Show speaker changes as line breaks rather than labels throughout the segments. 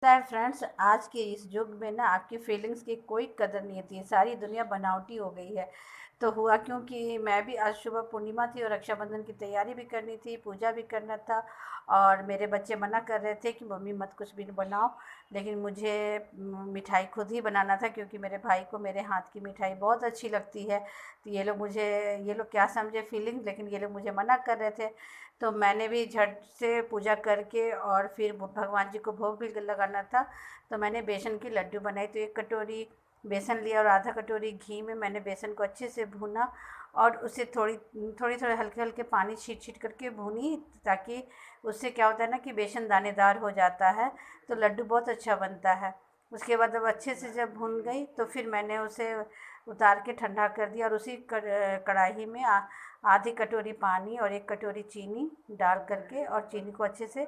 पता है फ्रेंड्स, आज के इस युग में ना आपकी फीलिंग्स की कोई कदर नहीं होती है। सारी दुनिया बनावटी हो गई है। तो हुआ क्योंकि मैं भी आज सुबह पूर्णिमा थी और रक्षाबंधन की तैयारी भी करनी थी, पूजा भी करना था। और मेरे बच्चे मना कर रहे थे कि मम्मी मत कुछ भी बनाओ, लेकिन मुझे मिठाई खुद ही बनाना था क्योंकि मेरे भाई को मेरे हाथ की मिठाई बहुत अच्छी लगती है। तो ये लोग क्या समझे फीलिंग, लेकिन ये लोग मुझे मना कर रहे थे। तो मैंने भी झट से पूजा करके और फिर भगवान जी को भोग भी लगाना था। तो मैंने बेसन की लड्डू बनाई। तो 1 कटोरी बेसन लिया और आधा कटोरी घी में मैंने बेसन को अच्छे से भूना और उसे थोड़ी थोड़ी थोड़े हल्के हल्के पानी छीट छीट करके भूनी, ताकि उससे क्या होता है ना कि बेसन दानेदार हो जाता है, तो लड्डू बहुत अच्छा बनता है। उसके बाद जब अच्छे से जब भून गई तो फिर मैंने उसे उतार के ठंडा कर दिया और उसी कढ़ाई में आधी कटोरी पानी और 1 कटोरी चीनी डाल करके और चीनी को अच्छे से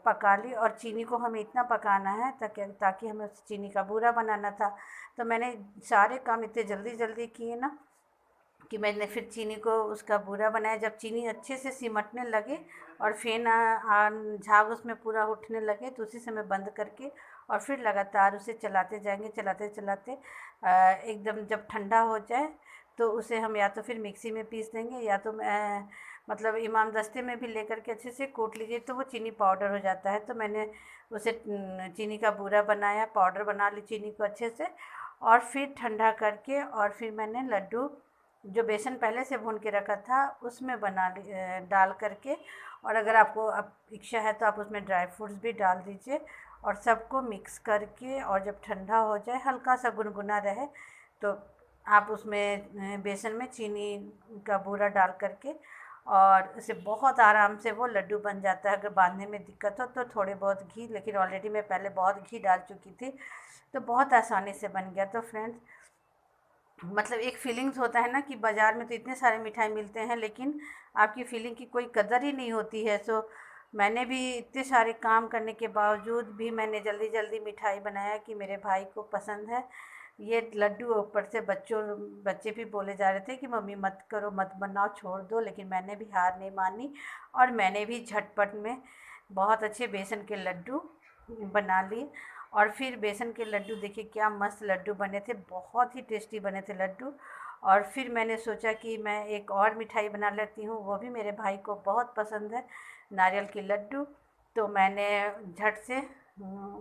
पका ली। और चीनी को हमें इतना पकाना है ताकि ताकि हमें उस चीनी का बूरा बनाना था। तो मैंने सारे काम इतने जल्दी जल्दी किए ना कि मैंने फिर चीनी को उसका बूरा बनाया। जब चीनी अच्छे से सिमटने लगे और फेन झाग उसमें पूरा उठने लगे, तो उसी समय बंद करके और फिर लगातार उसे चलाते जाएंगे, चलाते चलाते एकदम जब ठंडा हो जाए तो उसे हम या तो फिर मिक्सी में पीस देंगे, या तो मतलब इमाम दस्ते में भी लेकर के अच्छे से कूट लीजिए तो वो चीनी पाउडर हो जाता है। तो मैंने उसे चीनी का बूरा बनाया, पाउडर बना ली चीनी को अच्छे से, और फिर ठंडा करके और फिर मैंने लड्डू जो बेसन पहले से भून के रखा था उसमें डाल करके, और अगर आपको अब इच्छा है तो आप उसमें ड्राई फ्रूट्स भी डाल दीजिए और सबको मिक्स करके, और जब ठंडा हो जाए हल्का सा गुनगुना रहे तो आप उसमें बेसन में चीनी का बूरा डाल करके, और उसे बहुत आराम से वो लड्डू बन जाता है। अगर बांधने में दिक्कत हो तो थोड़े बहुत घी, लेकिन ऑलरेडी मैं पहले बहुत घी डाल चुकी थी तो बहुत आसानी से बन गया। तो फ्रेंड्स, मतलब एक फीलिंग्स होता है ना कि बाज़ार में तो इतने सारे मिठाई मिलते हैं लेकिन आपकी फीलिंग की कोई कदर ही नहीं होती है। सो मैंने भी इतने सारे काम करने के बावजूद भी मैंने जल्दी जल्दी मिठाई बनाया कि मेरे भाई को पसंद है ये लड्डू। ऊपर से बच्चे भी बोले जा रहे थे कि मम्मी मत करो, मत बनाओ, छोड़ दो, लेकिन मैंने भी हार नहीं मानी और मैंने भी झटपट में बहुत अच्छे बेसन के लड्डू बना लिए। और फिर बेसन के लड्डू देखिए क्या मस्त लड्डू बने थे, बहुत ही टेस्टी बने थे लड्डू। और फिर मैंने सोचा कि मैं एक और मिठाई बना लेती हूँ, वो भी मेरे भाई को बहुत पसंद है, नारियल के लड्डू। तो मैंने झट से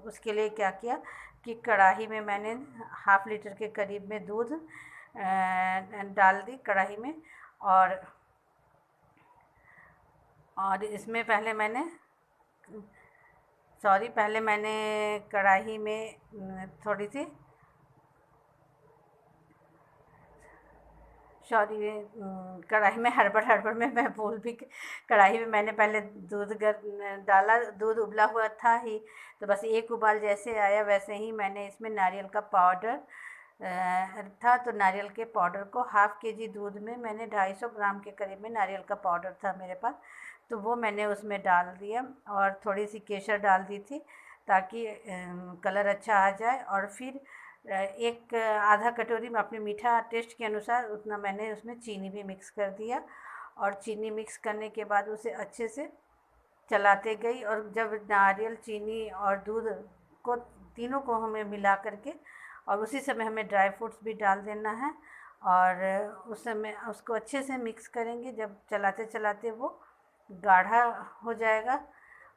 उसके लिए क्या किया कि कढ़ाई में मैंने हाफ़ लीटर के करीब में दूध डाल दी कढ़ाई में। और इसमें पहले मैंने कढ़ाई में थोड़ी सी सॉरी कढ़ाई में हड़बड़ हड़बड़ में मैं भूल भी कढ़ाई में मैंने पहले डाला, दूध उबला हुआ था ही। तो बस एक उबाल जैसे आया वैसे ही मैंने इसमें नारियल का पाउडर था, तो नारियल के पाउडर को हाफ़ केजी दूध में मैंने 250 ग्राम के करीब में नारियल का पाउडर था मेरे पास, तो वो मैंने उसमें डाल दिया और थोड़ी सी केसर डाल दी थी ताकि कलर अच्छा आ जाए। और फिर एक आधा कटोरी में अपने मीठा टेस्ट के अनुसार उतना मैंने उसमें चीनी भी मिक्स कर दिया। और चीनी मिक्स करने के बाद उसे अच्छे से चलाते गई, और जब नारियल, चीनी और दूध को तीनों को हमें मिला करके, और उसी समय हमें ड्राई फ्रूट्स भी डाल देना है, और उस समय उसको अच्छे से मिक्स करेंगे। जब चलाते चलाते वो गाढ़ा हो जाएगा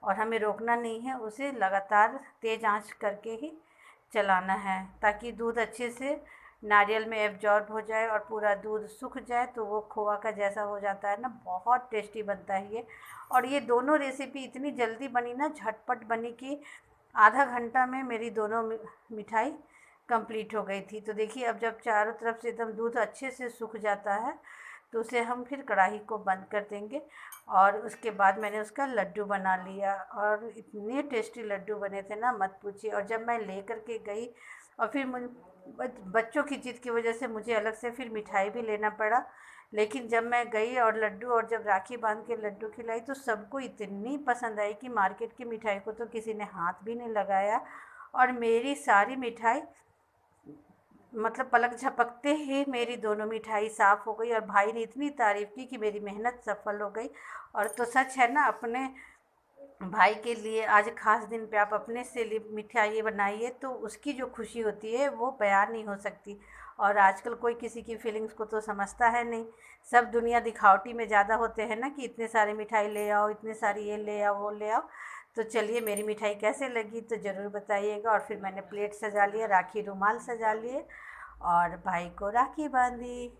और हमें रोकना नहीं है, उसे लगातार तेज़ आंच करके ही चलाना है ताकि दूध अच्छे से नारियल में एब्जॉर्ब हो जाए और पूरा दूध सूख जाए, तो वो खोआ का जैसा हो जाता है ना, बहुत टेस्टी बनता है ये। और ये दोनों रेसिपी इतनी जल्दी बनी ना, झटपट बनी कि आधा घंटा में मेरी दोनों मिठाई कंप्लीट हो गई थी। तो देखिए अब जब चारों तरफ से एकदम दूध अच्छे से सूख जाता है तो उसे हम फिर कढ़ाई को बंद कर देंगे। और उसके बाद मैंने उसका लड्डू बना लिया और इतने टेस्टी लड्डू बने थे ना, मत पूछिए। और जब मैं ले कर के गई और फिर बच्चों की ज़िद की वजह से मुझे अलग से फिर मिठाई भी लेना पड़ा, लेकिन जब मैं गई और लड्डू, और जब राखी बांध के लड्डू खिलाई तो सबको इतनी पसंद आई कि मार्केट की मिठाई को तो किसी ने हाथ भी नहीं लगाया। और मेरी सारी मिठाई मतलब पलक झपकते ही मेरी दोनों मिठाई साफ़ हो गई और भाई ने इतनी तारीफ़ की कि मेरी मेहनत सफल हो गई। और तो सच है ना, अपने भाई के लिए आज ख़ास दिन पे आप अपने से लिए मिठाई बनाइए तो उसकी जो खुशी होती है वो बयान नहीं हो सकती। और आजकल कोई किसी की फीलिंग्स को तो समझता है नहीं। सब दुनिया दिखावटी में ज़्यादा होते हैं ना कि इतने सारे मिठाई ले आओ, इतने सारी ये ले आओ, वो ले आओ। तो चलिए मेरी मिठाई कैसे लगी तो ज़रूर बताइएगा। और फिर मैंने प्लेट सजा लिया, राखी रुमाल सजा लिए और भाई को राखी बांधी।